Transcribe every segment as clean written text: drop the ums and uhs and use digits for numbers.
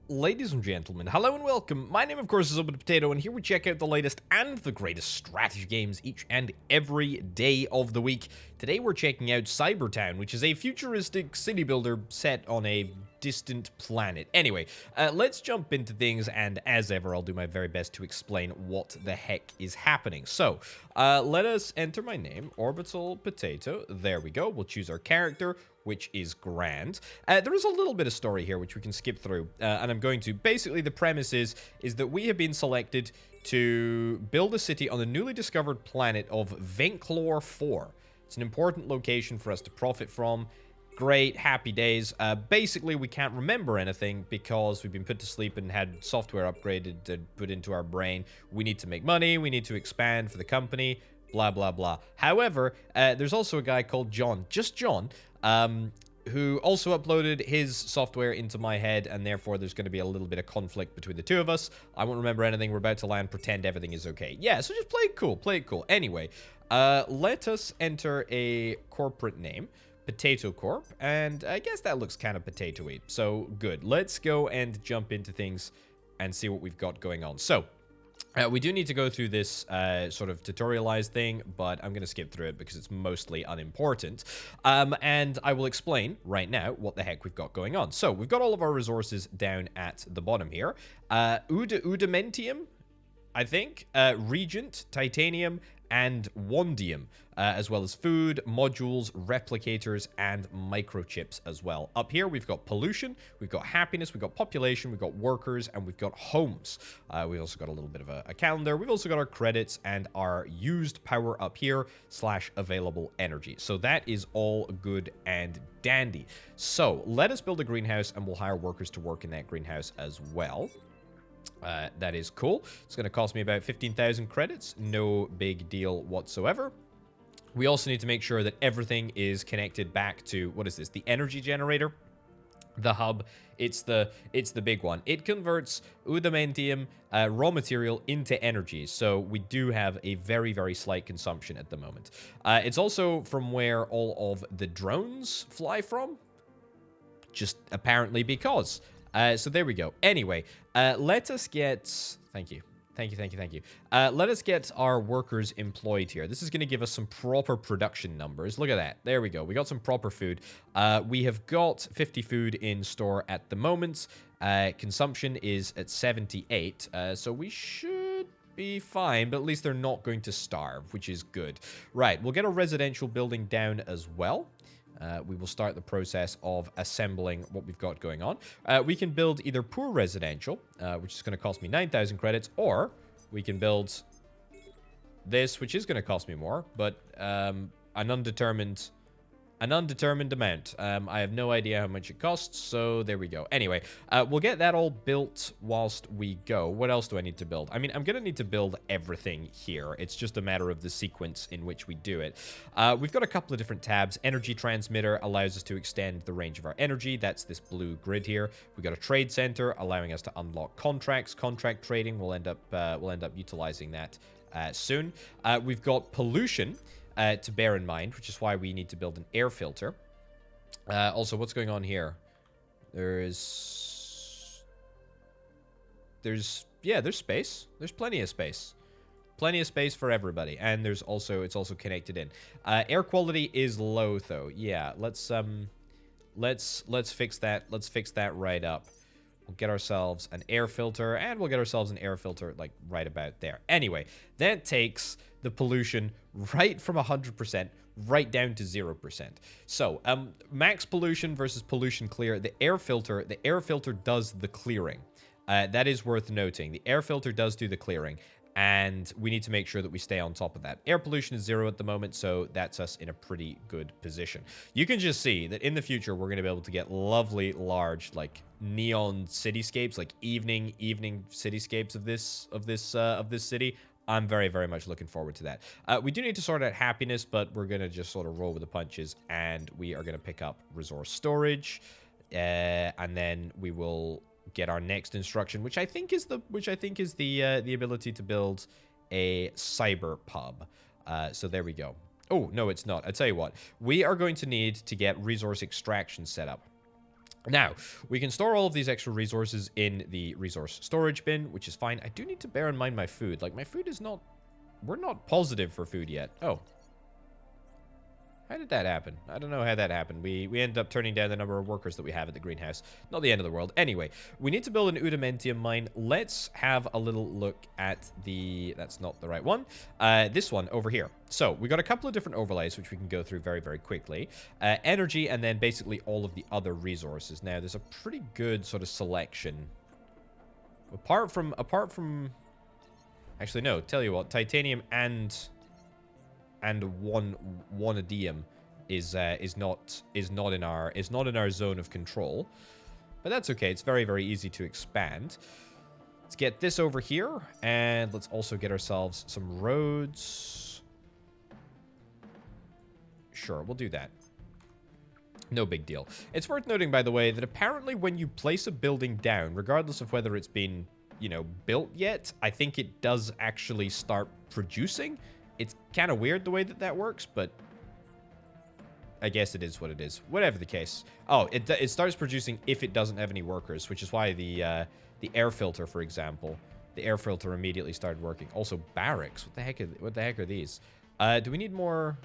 Ladies and gentlemen, hello and welcome. My name, of course, is Open Potato, and here we check out the latest and the greatest strategy games each and every day of the week. Today, we're checking out CyberTown, which is a futuristic city builder set on a distant planet. Anyway, let's jump into things, and as ever, I'll do my very best to explain what the heck is happening. So, let us enter my name, Orbital Potato. There we go. We'll choose our character, which is grand. There is a little bit of story here, which we can skip through, and I'm going to. Basically, the premise is that we have been selected to build a city on the newly discovered planet of Venklor 4. It's an important location for us to profit from. Great, happy days. Basically, we can't remember anything because we've been put to sleep and had software upgraded and put into our brain. We need to make money. We need to expand for the company. Blah, blah, blah. However, there's also a guy called John, just John, who also uploaded his software into my head, and therefore there's going to be a little bit of conflict between the two of us. I won't remember anything. We're about to land, pretend everything is okay. Yeah, so just play it cool, play it cool. Anyway, let us enter a corporate name, Potato Corp, and I guess that looks kind of potato-y, so good. Let's go and jump into things and see what we've got going on. So, we do need to go through this sort of tutorialized thing, but I'm going to skip through it because it's mostly unimportant. And I will explain right now what the heck we've got going on. So we've got all of our resources down at the bottom here. Udamentium, I think, Regent, Titanium, and Wondium, as well as food, modules, replicators, and microchips as well. Up here, we've got pollution, we've got happiness, we've got population, we've got workers, and we've got homes. We've also got a little bit of a calendar. We've also got our credits and our used power up here, / available energy. So that is all good and dandy. So let us build a greenhouse, and we'll hire workers to work in that greenhouse as well. That is cool. It's going to cost me about 15,000 credits. No big deal whatsoever. We also need to make sure that everything is connected back to, what is this? The energy generator? The hub. It's the big one. It converts udamentium raw material into energy. So we do have a very, very slight consumption at the moment. It's also from where all of the drones fly from. Just apparently because. So there we go. Anyway, let us get... Thank you. Let us get our workers employed here. This is going to give us some proper production numbers. Look at that. There we go. We got some proper food. We have got 50 food in store at the moment. Consumption is at 78. So we should be fine, but at least they're not going to starve, which is good. Right. We'll get a residential building down as well. We will start the process of assembling what we've got going on. We can build either poor residential, which is going to cost me 9,000 credits, or we can build this, which is going to cost me more, but an undetermined amount. I have no idea how much it costs, so there we go. Anyway, we'll get that all built whilst we go. What else do I need to build? I mean, I'm going to need to build everything here. It's just a matter of the sequence in which we do it. We've got a couple of different tabs. Energy transmitter allows us to extend the range of our energy. That's this blue grid here. We've got a trade center allowing us to unlock contracts. Contract trading, we'll end up utilizing that soon. We've got pollution to bear in mind, which is why we need to build an air filter. Also, what's going on here? There's space. There's plenty of space. Plenty of space for everybody. And it's also connected in. Air quality is low though. Yeah, let's fix that. Let's fix that right up. We'll get ourselves an air filter, and we'll get ourselves an air filter, like, right about there. Anyway, that takes the pollution right from 100% right down to 0%. So, max pollution versus pollution clear. The air filter does the clearing. That is worth noting. The air filter does do the clearing, and we need to make sure that we stay on top of that. Air pollution is 0 at the moment, so that's us in a pretty good position. You can just see that in the future, we're going to be able to get lovely, large, like, neon cityscapes, like evening cityscapes of this city. I'm very, very much looking forward to that. We do need to sort out happiness, but we're going to just sort of roll with the punches, and we are going to pick up resource storage, and then we will get our next instruction, which I think is the ability to build a cyber pub. So there we go. Oh, no, it's not. I tell you what, we are going to need to get resource extraction set up. Now, we can store all of these extra resources in the resource storage bin, which is fine. I do need to bear in mind my food. Like, my food is not... We're not positive for food yet. Oh. How did that happen? I don't know how that happened. We ended up turning down the number of workers that we have at the greenhouse. Not the end of the world. Anyway, we need to build an udimentium mine. Let's have a little look at the... That's not the right one. This one over here. So, we got a couple of different overlays, which we can go through very, very quickly. Energy, and then basically all of the other resources. Now, there's a pretty good sort of selection. Apart from... Actually, no. Tell you what. Titanium and wanadium is not in our zone of control, but that's okay. It's very, very easy to expand. Let's get this over here, and let's also get ourselves some roads. Sure, we'll do that. No big deal. It's worth noting, by the way, that apparently when you place a building down, regardless of whether it's been, you know, built yet, I think it does actually start producing. It's kind of weird the way that that works, but I guess it is what it is. Whatever the case. Oh, it starts producing if it doesn't have any workers, which is why the air filter, for example, the air filter immediately started working. Also, barracks. What the heck are these? Do we need more?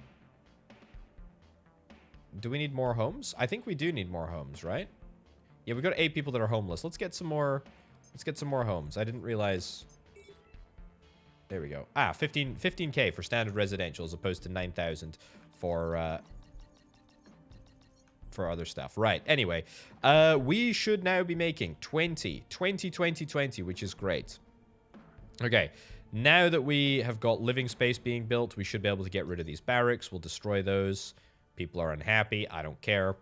Do we need more homes? I think we do need more homes, right? Yeah, we got 8 people that are homeless. Let's get some more. Let's get some more homes. I didn't realize. There we go. 15K for standard residential as opposed to 9,000 for other stuff. Right. Anyway, we should now be making 20, which is great. Okay. Now that we have got living space being built, we should be able to get rid of these barracks. We'll destroy those. People are unhappy. I don't care.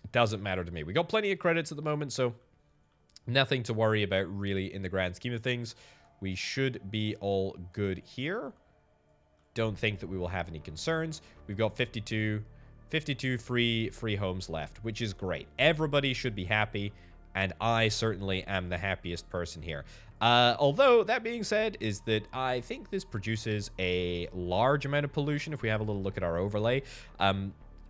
It doesn't matter to me. We got plenty of credits at the moment, so nothing to worry about really in the grand scheme of things. We should be all good here. Don't think that we will have any concerns. We've got 52 free homes left, which is great. Everybody should be happy, and I certainly am the happiest person here. Although, that being said, is that I think this produces a large amount of pollution if we have a little look at our overlay.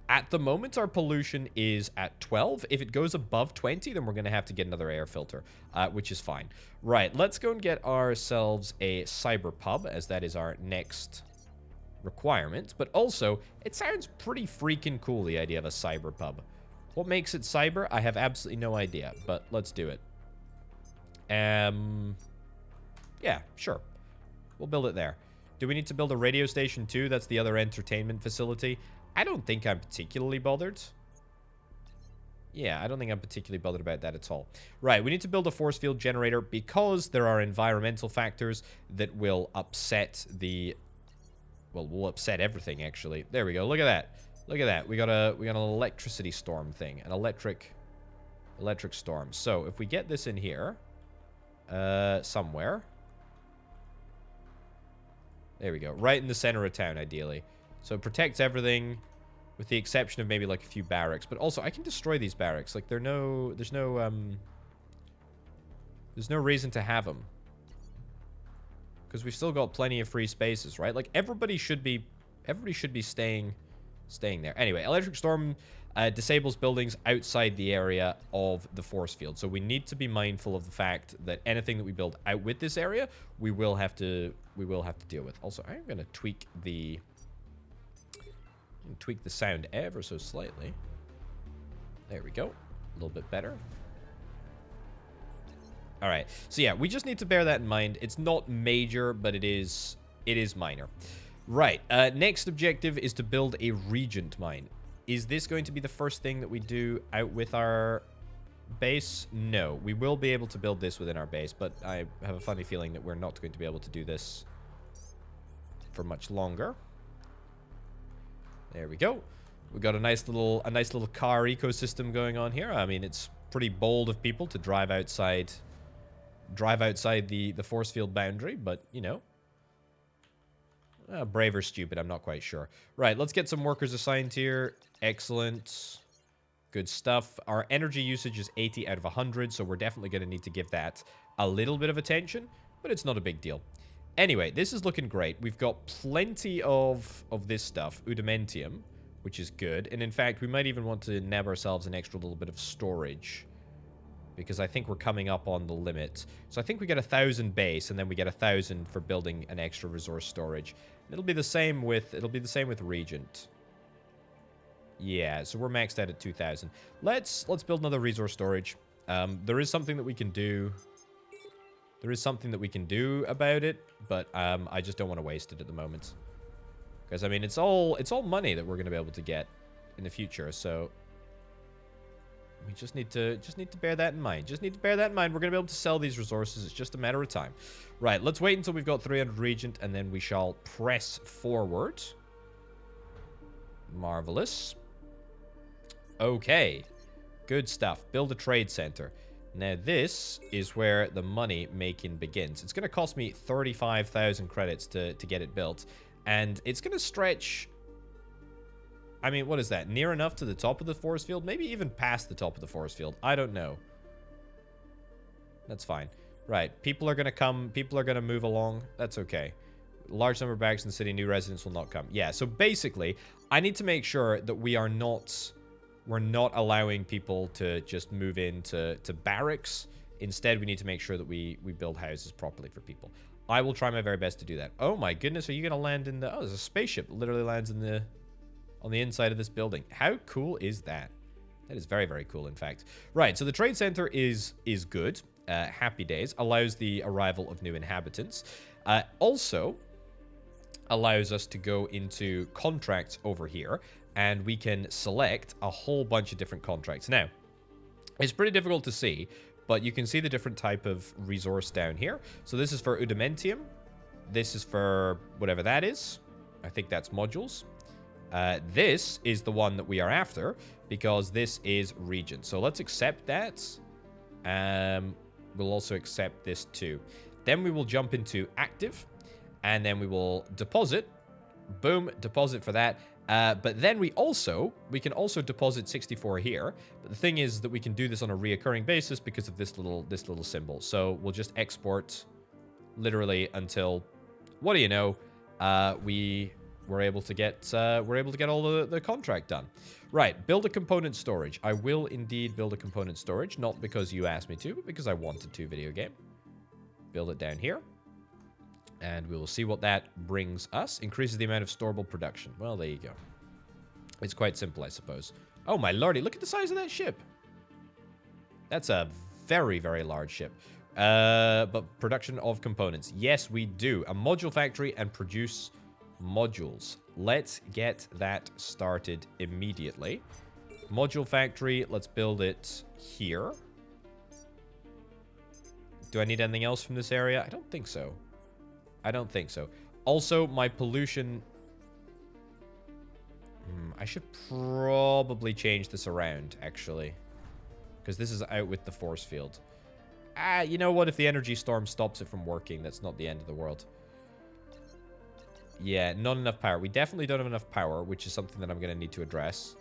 At the moment, our pollution is at 12. If it goes above 20, then we're going to have to get another air filter, which is fine. Right, let's go and get ourselves a cyber pub, as that is our next requirement. But also, it sounds pretty freaking cool, the idea of a cyber pub. What makes it cyber? I have absolutely no idea, but let's do it. Yeah, sure. We'll build it there. Do we need to build a radio station too? That's the other entertainment facility. I don't think I'm particularly bothered. Yeah, I don't think I'm particularly bothered about that at all. Right, we need to build a force field generator because there are environmental factors that will upset the... Well, will upset everything, actually. There we go. Look at that. Look at that. We got an electricity storm thing. An electric storm. So, if we get this in here... somewhere... There we go. Right in the center of town, ideally. So it protects everything, with the exception of maybe like a few barracks. But also, I can destroy these barracks. Like, there's no reason to have them, because we've still got plenty of free spaces, right? Like, everybody should be staying there. Anyway, electric storm disables buildings outside the area of the force field. So we need to be mindful of the fact that anything that we build out with this area, we will have to deal with. Also, I'm going to tweak the sound ever so slightly. There we go. A little bit better. All right. So yeah, we just need to bear that in mind. It's not major, but it is minor. Right. Next objective is to build a regent mine. Is this going to be the first thing that we do out with our base? No. We will be able to build this within our base, but I have a funny feeling that we're not going to be able to do this for much longer. There we go. We've got a nice little car ecosystem going on here. I mean, it's pretty bold of people to drive outside the force field boundary, but, you know. Brave or stupid, I'm not quite sure. Right, let's get some workers assigned here. Excellent. Good stuff. Our energy usage is 80 out of 100, so we're definitely going to need to give that a little bit of attention, but it's not a big deal. Anyway, this is looking great. We've got plenty of this stuff, udimentium, which is good. And in fact, we might even want to nab ourselves an extra little bit of storage, because I think we're coming up on the limit. So I think we get 1,000 base, and then we get 1,000 for building an extra resource storage. It'll be the same with Regent. Yeah, so we're maxed out at 2,000. Let's build another resource storage. There is something that we can do. There is something that we can do about it, but I just don't want to waste it at the moment. Because I mean, it's all money that we're going to be able to get in the future. So we just need to bear that in mind. Just need to bear that in mind. We're going to be able to sell these resources. It's just a matter of time. Right, let's wait until we've got 300 Regent, and then we shall press forward. Marvelous. Okay, good stuff. Build a trade center. Now this is where the money making begins. It's going to cost me 35,000 credits to get it built, and it's going to stretch. I mean, what is that? Near enough to the top of the force field? Maybe even past the top of the force field. I don't know. That's fine. Right, people are going to come. People are going to move along. That's okay. Large number of barracks in the city. New residents will not come. Yeah, so basically, I need to make sure that we're not allowing people to just move into barracks. Instead, we need to make sure that we build houses properly for people. I will try my very best to do that. Oh my goodness, are you going to land in the... Oh, there's a spaceship that literally lands on the inside of this building. How cool is that? That is very, very cool, in fact. Right, so the trade center is good. Happy days. Allows the arrival of new inhabitants. Also allows us to go into contracts over here, and we can select a whole bunch of different contracts. Now, it's pretty difficult to see, but you can see the different type of resource down here. So this is for Udimentium. This is for whatever that is. I think that's modules. This is the one that we are after, because this is Regent. So let's accept that. We'll also accept this too. Then we will jump into active, and then we will deposit. Boom, deposit for that. But then we can also deposit 64 here. But the thing is that we can do this on a reoccurring basis because of this little symbol. So we'll just export literally until, what do you know, we're able to get all the contract done. Right, build a component storage. I will indeed build a component storage, not because you asked me to, but because I wanted to. Video game. Build it down here. And we will see what that brings us. Increases the amount of storable production. Well, there you go. It's quite simple, I suppose. Oh, my lordy. Look at the size of that ship. That's a very, very large ship. But production of components. Yes, we do. A module factory and produce modules. Let's get that started immediately. Module factory. Let's build it here. Do I need anything else from this area? I don't think so. I don't think so. Also, my pollution... I should probably change this around, actually. Because this is out with the force field. You know what? If the energy storm stops it from working, that's not the end of the world. Yeah, not enough power. We definitely don't have enough power, which is something that I'm going to need to address.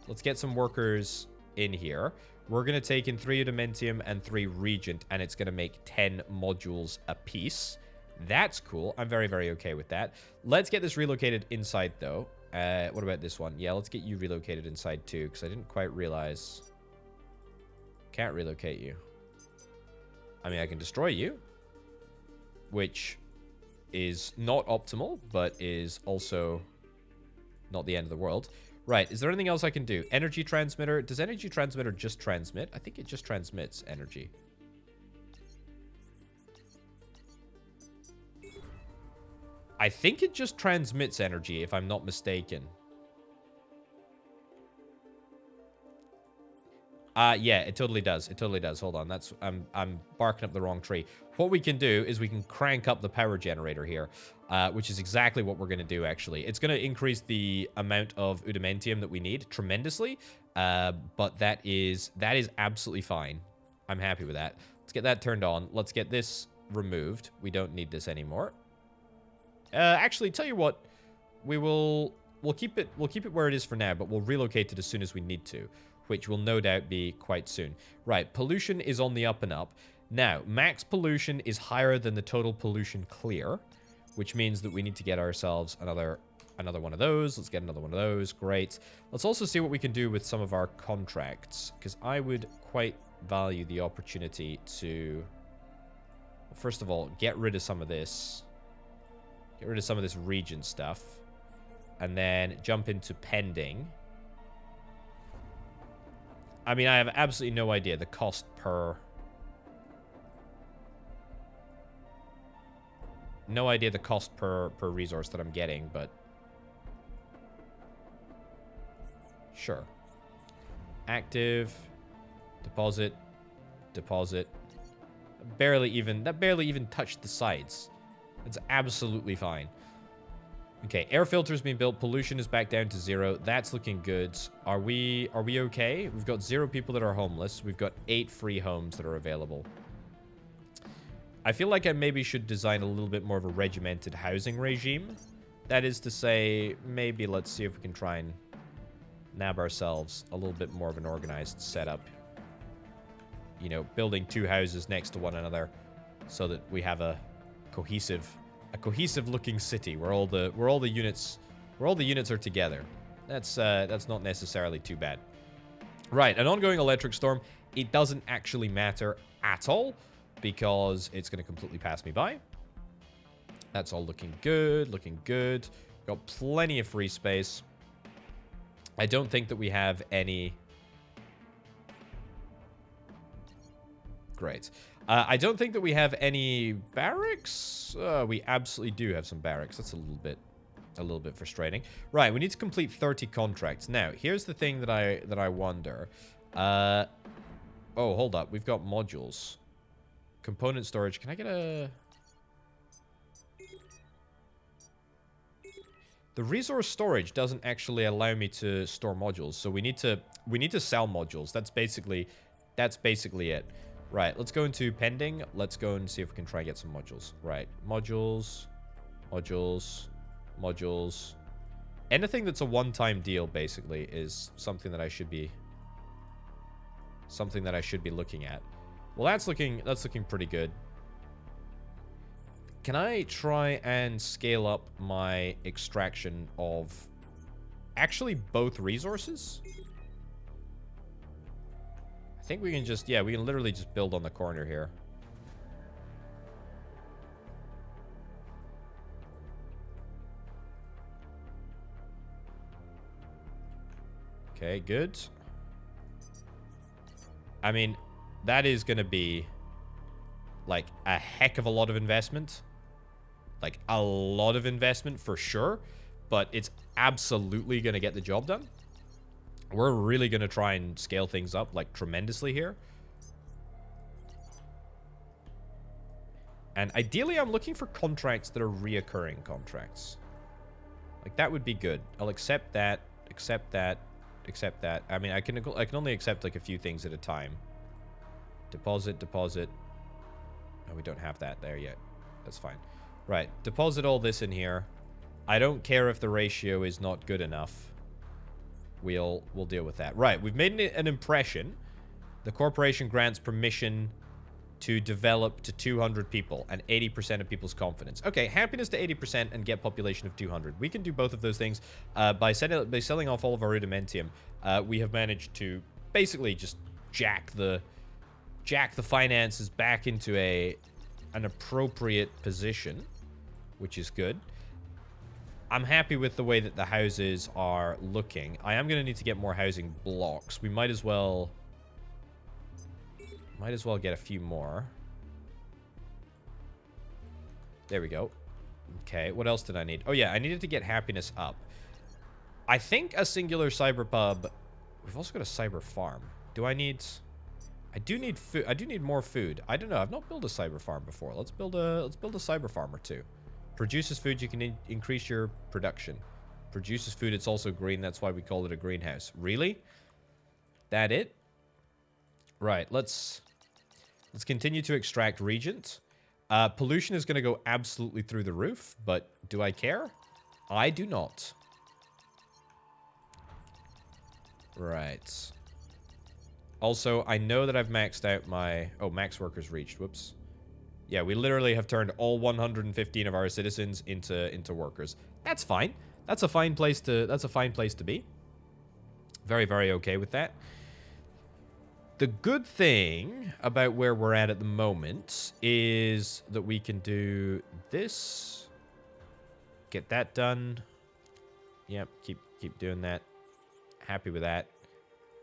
Let's get some workers in here. We're going to take in 3 Udimentium and 3 Regent, and it's going to make 10 modules apiece. That's cool. I'm very, very okay with that. Let's get this relocated inside, though. What about this one? Yeah, let's get you relocated inside, too, because I didn't quite realize... Can't relocate you. I mean, I can destroy you, which is not optimal, but is also not the end of the world. Right, is there anything else I can do? Energy transmitter. Does energy transmitter just transmit? I think it just transmits energy. I think it just transmits energy, if I'm not mistaken. Yeah, it totally does. It totally does. Hold on, that's I'm barking up the wrong tree. What we can do is we can crank up the power generator here, which is exactly what we're going to do, actually. It's going to increase the amount of Udimentium that we need tremendously, but that is absolutely fine. I'm happy with that. Let's get that turned on. Let's get this removed. We don't need this anymore. Actually, tell you what, we'll keep it where it is for now, but we'll relocate it as soon as we need to, which will no doubt be quite soon. Right, pollution is on the up and up. Now, max pollution is higher than the total pollution clear, which means that we need to get ourselves another another one of those. Let's get another one of those. Great. Let's also see what we can do with some of our contracts, because I would quite value the opportunity to, well, first of all, get rid of some of this. Get rid of some of this region stuff. And then jump into pending. I mean, I have absolutely no idea the cost per... No idea the cost per resource that I'm getting, but... Sure. Active. Deposit. Deposit. That barely even touched the sides. It's absolutely fine. Okay, air filter's been built. Pollution is back down to 0. That's looking good. Are we okay? We've got 0 people that are homeless. We've got 8 free homes that are available. I feel like I maybe should design a little bit more of a regimented housing regime. That is to say, maybe let's see if we can try and nab ourselves a little bit more of an organized setup. You know, building 2 houses next to one another so that we have a cohesive looking city where all the units are together. That's not necessarily too bad. Right, an ongoing electric storm. It doesn't actually matter at all, because it's going to completely pass me by. That's all looking good, looking good. Got plenty of free space. I don't think that we have any... Great. I don't think that we have any barracks. We absolutely do have some barracks. That's a little bit frustrating. Right, we need to complete 30 contracts. Now, here's the thing that I wonder. Oh, hold up. We've got modules. Component storage. Can I get a... The resource storage doesn't actually allow me to store modules, so we need to sell modules. That's basically it. Right, let's go into pending. Let's go and see if we can try and get some modules. Right, modules. Anything that's a one-time deal basically is something that I should be looking at. Well, that's looking pretty good. Can I try and scale up my extraction of actually both resources? I think we can just, yeah, we can literally just build on the corner here. Okay, good. I mean, that is going to be, like, a heck of a lot of investment. Like, a lot of investment for sure. But it's absolutely going to get the job done. We're really going to try and scale things up, like, tremendously here. And ideally, I'm looking for contracts that are reoccurring contracts. Like, that would be good. I'll accept that, accept that, accept that. I mean, I can only accept, like, a few things at a time. Deposit. Oh, we don't have that there yet. That's fine. Right. Deposit all this in here. I don't care if the ratio is not good enough. We'll deal with that. Right. We've made an impression. The corporation grants permission to develop to 200 people and 80% of people's confidence. Okay, happiness to 80% and get population of 200. We can do both of those things. By selling off all of our rudimentum, we have managed to basically just jack the finances back into an appropriate position, which is good. I'm happy with the way that the houses are looking. I am going to need to get more housing blocks. We might as well get a few more. There we go. Okay, what else did I need? Oh yeah, I needed to get happiness up. I think a singular cyber pub. We've also got a cyber farm. I do need food. I do need more food. I don't know. I've not built a cyber farm before. Let's build a cyber farm or two. Produces food. You can increase your production. Produces food. It's also green. That's why we call it a greenhouse. Really? That it? Right. Let's continue to extract regent. Pollution is going to go absolutely through the roof, but do I care? I do not. Right. Also, I know that I've maxed out my... Oh, max workers reached. Whoops. Yeah, we literally have turned all 115 of our citizens into workers. That's fine. That's a fine place to be. Very, very okay with that. The good thing about where we're at the moment is that we can do this. Get that done. Yep, keep doing that. Happy with that.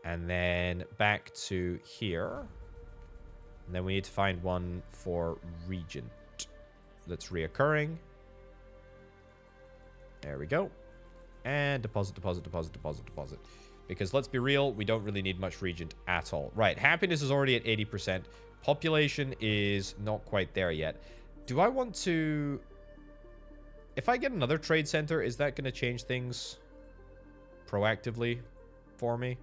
And then back to here. And then we need to find one for Regent that's reoccurring. There we go. And deposit. Because let's be real, we don't really need much Regent at all. Right, happiness is already at 80%. Population is not quite there yet. Do I want to... If I get another trade center, is that going to change things proactively for me?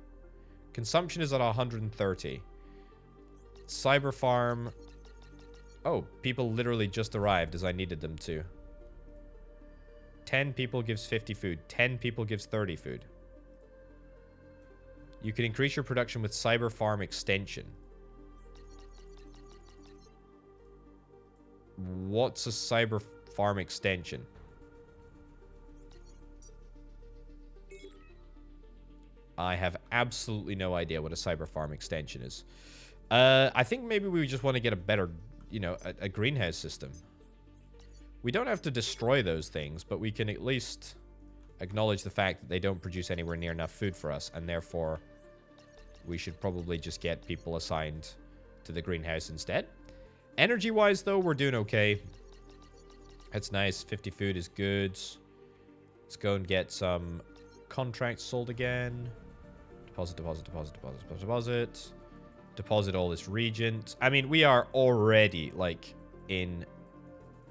Consumption is at 130. Cyber farm... Oh, people literally just arrived as I needed them to. 10 people gives 50 food. 10 people gives 30 food. You can increase your production with cyber farm extension. What's a cyber farm extension? I have absolutely no idea what a cyber farm extension is. I think maybe we just want to get a better, you know, a greenhouse system. We don't have to destroy those things, but we can at least acknowledge the fact that they don't produce anywhere near enough food for us, and therefore we should probably just get people assigned to the greenhouse instead. Energy-wise, though, we're doing okay. That's nice. 50 food is good. Let's go and get some contracts sold again. Deposit. Deposit all this Regent. I mean, we are already, like, in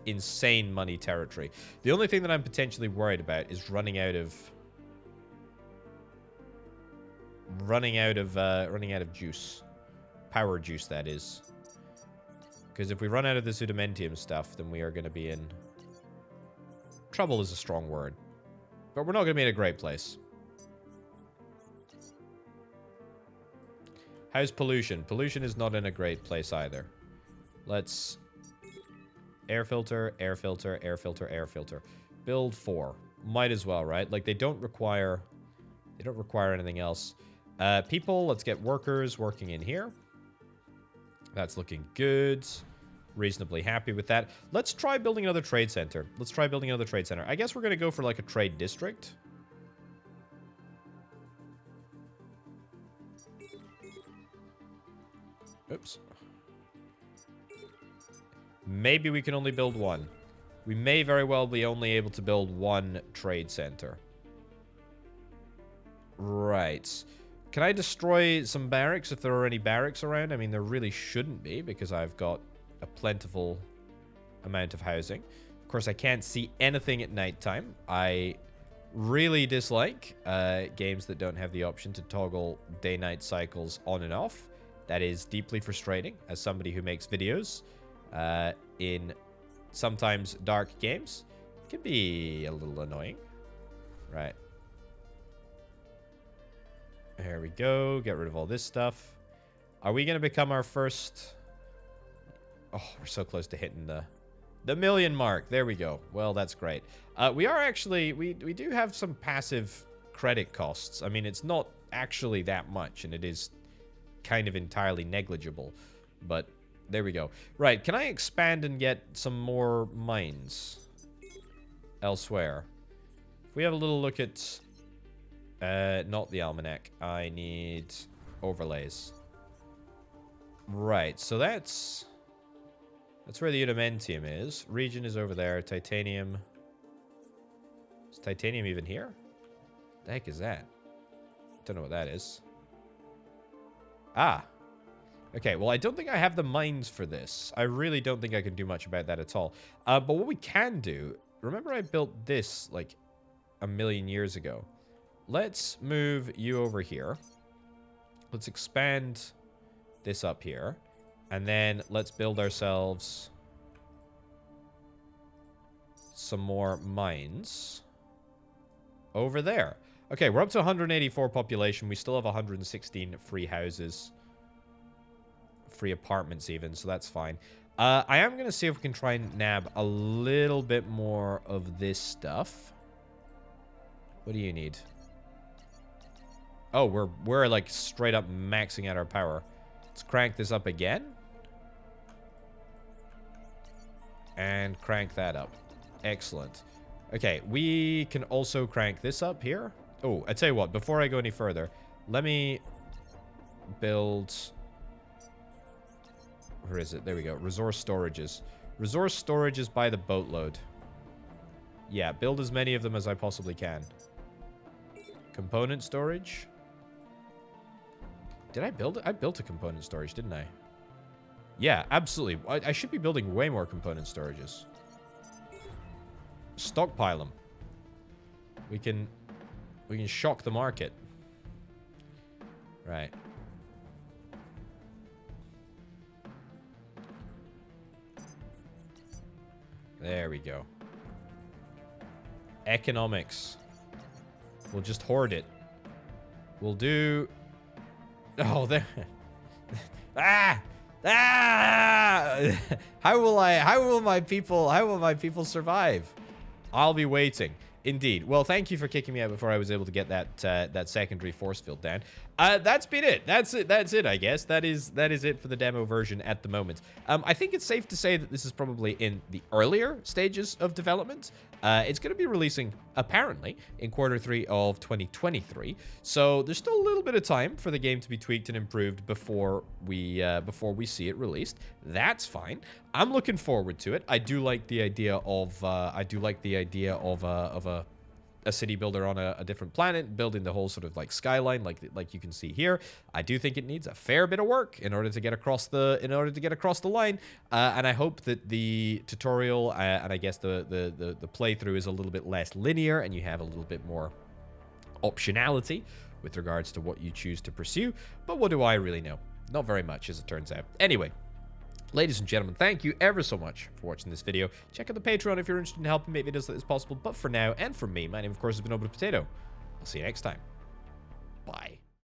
insane money territory. The only thing that I'm potentially worried about is running out of juice. Power juice, that is. Because if we run out of this Udimentium stuff, then we are going to be in... Trouble is a strong word. But we're not going to be in a great place. How's pollution? Pollution is not in a great place either. Let's... Air filter, air filter, air filter, air filter. Build 4. Might as well, right? Like, they don't require anything else. People, let's get workers working in here. That's looking good. Reasonably happy with that. Let's try building another trade center. I guess we're going to go for, like, a trade district. Oops. Maybe we can only build one. We may very well be only able to build one trade center. Right. Can I destroy some barracks if there are any barracks around? I mean, there really shouldn't be because I've got a plentiful amount of housing. Of course, I can't see anything at nighttime. I really dislike games that don't have the option to toggle day-night cycles on and off. That is deeply frustrating as somebody who makes videos in sometimes dark games. It can be a little annoying. Right. There we go. Get rid of all this stuff. Are we going to become our first... Oh, we're so close to hitting the million mark. There we go. Well, that's great. We are actually... We do have some passive credit costs. I mean, it's not actually that much, and it is kind of entirely negligible. But there we go. Right, can I expand and get some more mines elsewhere? If we have a little look at... not the almanac. I need overlays. Right, so that's where the Udimentium is. Region is over there. Titanium. Is titanium even here? The heck is that? Don't know what that is. Ah. Okay, well, I don't think I have the mines for this. I really don't think I can do much about that at all. But what we can do... Remember I built this, like, a million years ago. Let's move you over here. Let's expand this up here. And then let's build ourselves some more mines over there. Okay, we're up to 184 population. We still have 116 free houses. Free apartments even, so that's fine. I am going to see if we can try and nab a little bit more of this stuff. What do you need? Oh, we're like straight up maxing out our power. Let's crank this up again. And crank that up. Excellent. Okay, we can also crank this up here. Oh, I tell you what, before I go any further, let me build... Where is it? There we go. Resource storages. Resource storages by the boatload. Yeah, build as many of them as I possibly can. Component storage. Did I build it? I built a component storage, didn't I? Yeah, absolutely. I should be building way more component storages. Stockpile them. We can shock the market. Right. There we go. Economics. We'll just hoard it. We'll do... Oh, there... Ah! Ah! How will my people survive? I'll be waiting. Indeed. Well, thank you for kicking me out before I was able to get that secondary force field down. That's been it. That's it, I guess. That is it for the demo version at the moment. I think it's safe to say that this is probably in the earlier stages of development. It's going to be releasing, apparently, in Q3 of 2023. So there's still a little bit of time for the game to be tweaked and improved before we see it released. That's fine. I'm looking forward to it. I do like the idea of a city builder on a different planet, building the whole sort of like skyline, like you can see here. I do think it needs a fair bit of work in order to get across the line. And I hope that the tutorial and I guess the playthrough is a little bit less linear, and you have a little bit more optionality with regards to what you choose to pursue. But what do I really know? Not very much, as it turns out. Anyway. Ladies and gentlemen, thank you ever so much for watching this video. Check out the Patreon if you're interested in helping make videos like this possible. But for now, and for me, my name, of course, has been Potato. I'll see you next time. Bye.